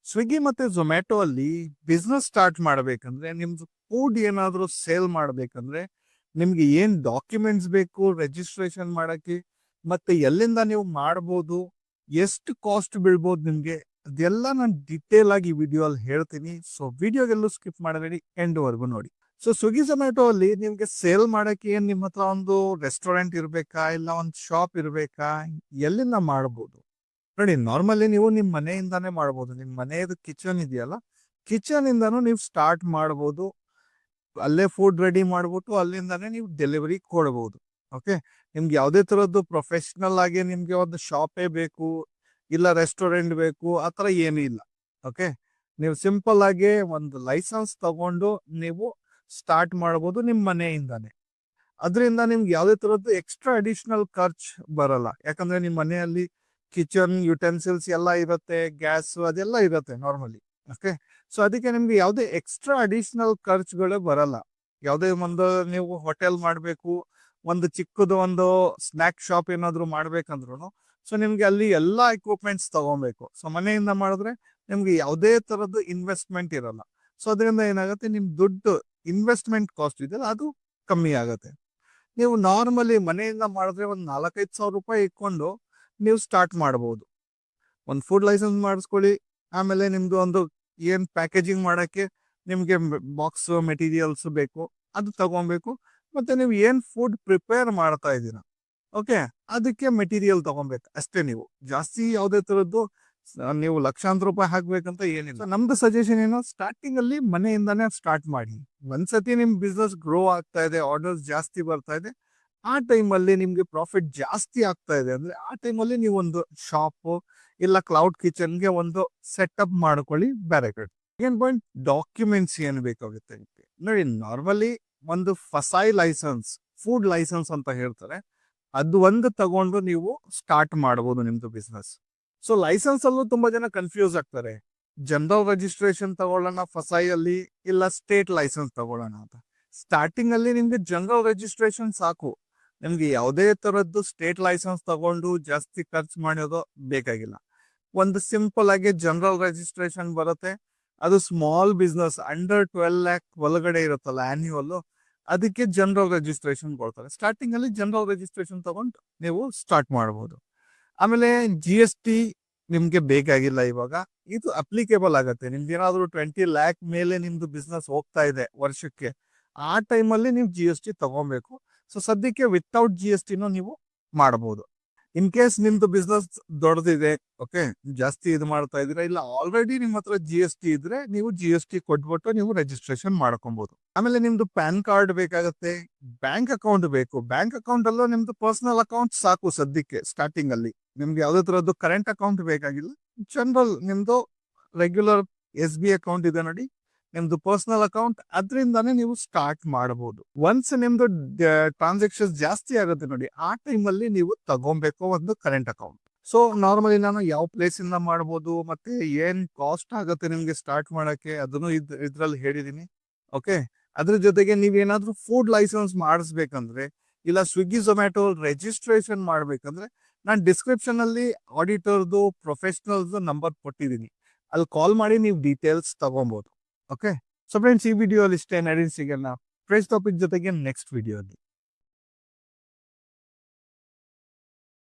ಸ್ವಿಗ್ಗಿ ಮತ್ತೆ ಝೊಮ್ಯಾಟೊ ಅಲ್ಲಿ business start ಮಾಡಬೇಕಂದ್ರೆ ನಿಮ್ದು ಫುಡ್ ಏನಾದರೂ ಸೇಲ್ ಮಾಡಬೇಕಂದ್ರೆ ನಿಮ್ಗೆ ಏನ್ ಡಾಕ್ಯುಮೆಂಟ್ಸ್ ಬೇಕು ರಿಜಿಸ್ಟ್ರೇಷನ್ ಮಾಡಕ್ಕೆ ಮತ್ತೆ ಎಲ್ಲಿಂದ ನೀವು ಮಾಡ್ಬೋದು ಎಷ್ಟು ಕಾಸ್ಟ್ ಬೀಳ್ಬೋದು ನಿಮ್ಗೆ ಅದೆಲ್ಲ ನಾನು ಡಿಟೇಲ್ ಆಗಿ ವಿಡಿಯೋ ಅಲ್ಲಿ ಹೇಳ್ತೀನಿ. ಸೊ ವಿಡಿಯೋಗೆಲ್ಲೂ ಸ್ಕಿಪ್ ಮಾಡಬೇಡಿ, ಎಂಡ್ ವರ್ಗು ನೋಡಿ. ಸೊ ಸ್ವಿಗ್ಗಿ ಝೊಮ್ಯಾಟೊ ಅಲ್ಲಿ ನಿಮ್ಗೆ ಸೇಲ್ ಮಾಡಕ್ಕೆ ಏನ್ ನಿಮ್ಮ ಹತ್ರ ಒಂದು ರೆಸ್ಟೋರೆಂಟ್ ಇರ್ಬೇಕಾ ಇಲ್ಲ ಒಂದು ಶಾಪ್ ಇರ್ಬೇಕಾ, ಎಲ್ಲಿಂದ ಮಾಡ್ಬೋದು ನೋಡಿ. ನಾರ್ಮಲಿ ನೀವು ನಿಮ್ ಮನೆಯಿಂದಾನೇ ಮಾಡ್ಬೋದು. ನಿಮ್ ಮನೆಯದು ಕಿಚನ್ ಇದೆಯಲ್ಲ, ಕಿಚನ್ ಇಂದಾನು ನೀವು ಸ್ಟಾರ್ಟ್ ಮಾಡ್ಬೋದು. ಅಲ್ಲೇ ಫುಡ್ ರೆಡಿ ಮಾಡ್ಬಿಟ್ಟು ಅಲ್ಲಿಂದಾನೇ ನೀವು ಡೆಲಿವರಿ ಕೊಡ್ಬೋದು. ಓಕೆ, ನಿಮ್ಗೆ ಯಾವುದೇ ತರದ್ದು ಪ್ರೊಫೆಷನಲ್ ಆಗಿ ನಿಮ್ಗೆ ಒಂದು ಶಾಪೇ ಬೇಕು ಇಲ್ಲ ರೆಸ್ಟೋರೆಂಟ್ ಬೇಕು ಆ ಥರ ಏನೂ ಇಲ್ಲ. ಓಕೆ, ನೀವು ಸಿಂಪಲ್ ಆಗಿ ಒಂದು ಲೈಸೆನ್ಸ್ ತಗೊಂಡು ನೀವು ಸ್ಟಾರ್ಟ್ ಮಾಡ್ಬೋದು ನಿಮ್ಮ ಮನೆಯಿಂದಾನೆ. ಅದರಿಂದ ನಿಮ್ಗೆ ಯಾವುದೇ ತರದ್ದು ಎಕ್ಸ್ಟ್ರಾ ಅಡಿಷನಲ್ ಖರ್ಚು ಬರಲ್ಲ. ಯಾಕಂದ್ರೆ ನಿಮ್ಮ ಮನೆಯಲ್ಲಿ ಕಿಚನ್ ಯುಟೆನ್ಸಿಲ್ಸ್ ಎಲ್ಲ ಇರುತ್ತೆ, ಗ್ಯಾಸ್ ಅದೆಲ್ಲ ಇರುತ್ತೆ ನಾರ್ಮಲಿ. ಓಕೆ, ಸೊ ಅದಕ್ಕೆ ನಿಮ್ಗೆ ಯಾವುದೇ ಎಕ್ಸ್ಟ್ರಾ ಅಡಿಷನಲ್ ಖರ್ಚುಗಳು ಬರಲ್ಲ. ಯಾವುದೇ ಒಂದು ನೀವು ಹೋಟೆಲ್ ಮಾಡಬೇಕು, ಒಂದು ಚಿಕ್ಕದು ಒಂದು ಸ್ನ್ಯಾಕ್ ಶಾಪ್ ಏನಾದ್ರು ಮಾಡ್ಬೇಕಂದ್ರು ಸೊ ನಿಮ್ಗೆ ಅಲ್ಲಿ ಎಲ್ಲಾ ಎಕ್ವಿಪ್ಮೆಂಟ್ಸ್ ತಗೊಬೇಕು. ಸೊ ಮನೆಯಿಂದ ಮಾಡಿದ್ರೆ ನಿಮ್ಗೆ ಯಾವುದೇ ತರದ್ದು ಇನ್ವೆಸ್ಟ್ಮೆಂಟ್ ಇರಲ್ಲ. ಸೊ ಅದರಿಂದ ಏನಾಗುತ್ತೆ, ನಿಮ್ ದುಡ್ಡು ಇನ್ವೆಸ್ಟ್ಮೆಂಟ್ ಕಾಸ್ಟ್ ಇದೆಯಲ್ಲ ಅದು ಕಮ್ಮಿ ಆಗುತ್ತೆ. ನೀವು ನಾರ್ಮಲಿ ಮನೆಯಿಂದ ಮಾಡಿದ್ರೆ ಒಂದು 4-5 ಸಾವಿರ ರೂಪಾಯಿ ಇಟ್ಕೊಂಡು ನೀವು ಸ್ಟಾರ್ಟ್ ಮಾಡ್ಬೋದು. ಒಂದು ಫುಡ್ ಲೈಸೆನ್ಸ್ ಮಾಡಿಸ್ಕೊಳ್ಳಿ, ಆಮೇಲೆ ನಿಮ್ದು ಒಂದು ಏನ್ ಪ್ಯಾಕೇಜಿಂಗ್ ಮಾಡಕ್ಕೆ ನಿಮ್ಗೆ ಬಾಕ್ಸ್ ಮೆಟೀರಿಯಲ್ಸ್ ಬೇಕು ಅದು ತಗೊಬೇಕು. ಮತ್ತೆ ನೀವು ಏನ್ ಫುಡ್ ಪ್ರಿಪೇರ್ ಮಾಡ್ತಾ ಇದ್ದೀರಾ, ಓಕೆ, ಅದಕ್ಕೆ ಮೆಟೀರಿಯಲ್ ತಗೊಬೇಕು ಅಷ್ಟೇ. ನೀವು ಜಾಸ್ತಿ ಯಾವುದೇ ತರದ್ದು ನೀವು ಲಕ್ಷಾಂತರ ರೂಪಾಯಿ ಹಾಕ್ಬೇಕಂತ ಏನಿಲ್ಲ. ನಮ್ದು ಸಜೆಷನ್ ಏನು, ಸ್ಟಾರ್ಟಿಂಗ್ ಅಲ್ಲಿ ಮನೆಯಿಂದಾನೇ ಸ್ಟಾರ್ಟ್ ಮಾಡಿ. ಒಂದ್ಸತಿ ನಿಮ್ ಬಿಸ್ನೆಸ್ ಗ್ರೋ ಆಗ್ತಾ ಇದೆ, ಆರ್ಡರ್ಸ್ ಜಾಸ್ತಿ ಬರ್ತಾ ಇದೆ, ಆ ಟೈಮಲ್ಲಿ ನಿಮ್ಗೆ ಪ್ರಾಫಿಟ್ ಜಾಸ್ತಿ ಆಗ್ತಾ ಇದೆ ಅಂದ್ರೆ ಆ ಟೈಮಲ್ಲಿ ನೀವು ಒಂದು ಶಾಪ್ ಇಲ್ಲ ಕ್ಲೌಡ್ ಕಿಚನ್ಗೆ ಒಂದು ಸೆಟಪ್ ಮಾಡ್ಕೊಳ್ಳಿ. ಬೇರೆ ಕಡೆ ಸೆಕೆಂಡ್ ಪಾಯಿಂಟ್, ಡಾಕ್ಯುಮೆಂಟ್ಸ್ ಏನ್ ಬೇಕಾಗುತ್ತೆ ನೋಡಿ. ನಾರ್ಮಲಿ ಒಂದು ಫಸಾಯಿ ಲೈಸೆನ್ಸ್, ಫುಡ್ ಲೈಸೆನ್ಸ್ ಅಂತ ಹೇಳ್ತಾರೆ, ಅದು ಒಂದು ತಗೊಂಡು ನೀವು ಸ್ಟಾರ್ಟ್ ಮಾಡಬಹುದು ನಿಮ್ದು ಬಿಸ್ನೆಸ್. ಸೊ ಲೈಸೆನ್ಸ್ ಅಲ್ಲೂ ತುಂಬಾ ಜನ ಕನ್ಫ್ಯೂಸ್ ಆಗ್ತಾರೆ. ಜನರಲ್ ರಿಜಿಸ್ಟ್ರೇಷನ್ ತಗೊಳ್ಳೋಣ ಫಸಾಯಿಯಲ್ಲಿ ಇಲ್ಲ ಸ್ಟೇಟ್ ಲೈಸೆನ್ಸ್ ತಗೊಳ್ಳೋಣ ಅಂತ. ಸ್ಟಾರ್ಟಿಂಗ್ ಅಲ್ಲಿ ನಿಮ್ಗೆ ಜನರಲ್ ರಿಜಿಸ್ಟ್ರೇಷನ್ ಸಾಕು. ನಿಮ್ಗೆ ಯಾವುದೇ ತರದ್ದು ಸ್ಟೇಟ್ ಲೈಸೆನ್ಸ್ ತಗೊಂಡು ಜಾಸ್ತಿ ಖರ್ಚು ಮಾಡೋದು ಬೇಕಾಗಿಲ್ಲ. ಒಂದು ಸಿಂಪಲ್ ಆಗಿ ಜನರಲ್ ರಿಜಿಸ್ಟ್ರೇಷನ್ ಬರುತ್ತೆ. ಅದು ಸ್ಮಾಲ್ ಬಿಸ್ನೆಸ್ ಅಂಡರ್ 12 lakh ಒಳಗಡೆ ಇರುತ್ತಲ್ಲ ಆನ್ಯುವಲ್, ಅದಕ್ಕೆ ಜನರಲ್ ರಿಜಿಸ್ಟ್ರೇಷನ್ ಕೊಡ್ತಾರೆ. ಸ್ಟಾರ್ಟಿಂಗ್ ಅಲ್ಲಿ ಜನರಲ್ ರಿಜಿಸ್ಟ್ರೇಷನ್ ತಗೊಂಡು ನೀವು ಸ್ಟಾರ್ಟ್ ಮಾಡಬಹುದು. ಆಮೇಲೆ GST ನಿಮ್ಗೆ ಬೇಕಾಗಿಲ್ಲ ಇವಾಗ, ಇದು ಅಪ್ಲಿಕೇಬಲ್ ಆಗುತ್ತೆ. ನಿಮ್ಗೆ ಏನಾದ್ರು 20 lakh ಮೇಲೆ ನಿಮ್ದು ಬಿಸ್ನೆಸ್ ಹೋಗ್ತಾ ಇದೆ ವರ್ಷಕ್ಕೆ, ಆ ಟೈಮಲ್ಲಿ ನೀವು GST ತಗೊಬೇಕು. ಸೊ ಸದ್ಯಕ್ಕೆ ವಿತೌಟ್ GST ನೀವು ಮಾಡಬಹುದು. ಇನ್ ಕೇಸ್ ನಿಮ್ದು ಬಿಸ್ನೆಸ್ ದೊಡ್ಡದಿದೆ, ಓಕೆ, ಜಾಸ್ತಿ ಇದು ಮಾಡ್ತಾ ಇದೀರಾ, ಇಲ್ಲ ಆಲ್ರೆಡಿ ನಿಮ್ಮ ಹತ್ರ GST ಇದ್ರೆ ನೀವು GST ಕೊಟ್ಬಿಟ್ಟು ನೀವು ರಿಜಿಸ್ಟ್ರೇಷನ್ ಮಾಡ್ಕೊಬಹುದು. ಆಮೇಲೆ ನಿಮ್ದು ಪ್ಯಾನ್ ಕಾರ್ಡ್ ಬೇಕಾಗುತ್ತೆ, ಬ್ಯಾಂಕ್ ಅಕೌಂಟ್ ಬೇಕು. ಬ್ಯಾಂಕ್ ಅಕೌಂಟ್ ಅಲ್ಲೂ ನಿಮ್ದು ಪರ್ಸನಲ್ ಅಕೌಂಟ್ ಸಾಕು ಸದ್ಯಕ್ಕೆ. ಸ್ಟಾರ್ಟಿಂಗ್ ಅಲ್ಲಿ ನಿಮ್ಗೆ ಯಾವುದೇ ತರದ್ದು ಕರೆಂಟ್ ಅಕೌಂಟ್ ಬೇಕಾಗಿಲ್ಲ. ಜನರಲ್ ನಿಮ್ದು ರೆಗ್ಯುಲರ್ SBI ಅಕೌಂಟ್ ಇದೆ ನೋಡಿ, ನಿಮ್ದು ಪರ್ಸನಲ್ ಅಕೌಂಟ್, ಅದರಿಂದಾನೇ ನೀವು ಸ್ಟಾರ್ಟ್ ಮಾಡಬಹುದು. ಒನ್ಸ್ ನಿಮ್ದು ಟ್ರಾನ್ಸಾಕ್ಷನ್ಸ್ ಜಾಸ್ತಿ ಆಗುತ್ತೆ ನೋಡಿ, ಆ ಟೈಮಲ್ಲಿ ನೀವು ತಗೊಬೇಕು ಒಂದು ಕರೆಂಟ್ ಅಕೌಂಟ್. ಸೊ ನಾರ್ಮಲಿ ನಾನು ಯಾವ ಪ್ಲೇಸ್ ಇಂದ ಮಾಡಬಹುದು ಮತ್ತೆ ಏನ್ ಕಾಸ್ಟ್ ಆಗುತ್ತೆ ನಿಮ್ಗೆ ಸ್ಟಾರ್ಟ್ ಮಾಡಕ್ಕೆ ಅದನ್ನು ಇದ್ರಲ್ಲಿ ಹೇಳಿದೀನಿ. ಓಕೆ, ಅದ್ರ ಜೊತೆಗೆ ನೀವೇನಾದ್ರೂ ಫುಡ್ ಲೈಸೆನ್ಸ್ ಮಾಡಿಸ್ಬೇಕಂದ್ರೆ ಇಲ್ಲ ಸ್ವಿಗ್ಗಿ ಝೊಮ್ಯಾಟೊ ರಿಜಿಸ್ಟ್ರೇಷನ್ ಮಾಡ್ಬೇಕಂದ್ರೆ ನಾನು ಡಿಸ್ಕ್ರಿಪ್ಷನ್ ಅಲ್ಲಿ ಆಡಿಟರ್ದು ಪ್ರೊಫೆಷನಲ್ಸ್ ನಂಬರ್ ಕೊಟ್ಟಿದ್ದೀನಿ, ಅಲ್ಲಿ ಕಾಲ್ ಮಾಡಿ ನೀವು ಡೀಟೇಲ್ಸ್ ತಗೊಬಹುದು. ಓಕೆ, ಸೊ ಫ್ರೆಂಡ್ಸ್ ಈ ವಿಡಿಯೋ ಅಲ್ಲಿ ಇಷ್ಟೇ. ನಡೀನ್ ಸಿಗೋಣ ಫ್ರೆಶ್ ಟಾಪಿಕ್ ಜೊತೆಗೆ ನೆಕ್ಸ್ಟ್ ವಿಡಿಯೋ ಅಲ್ಲಿ.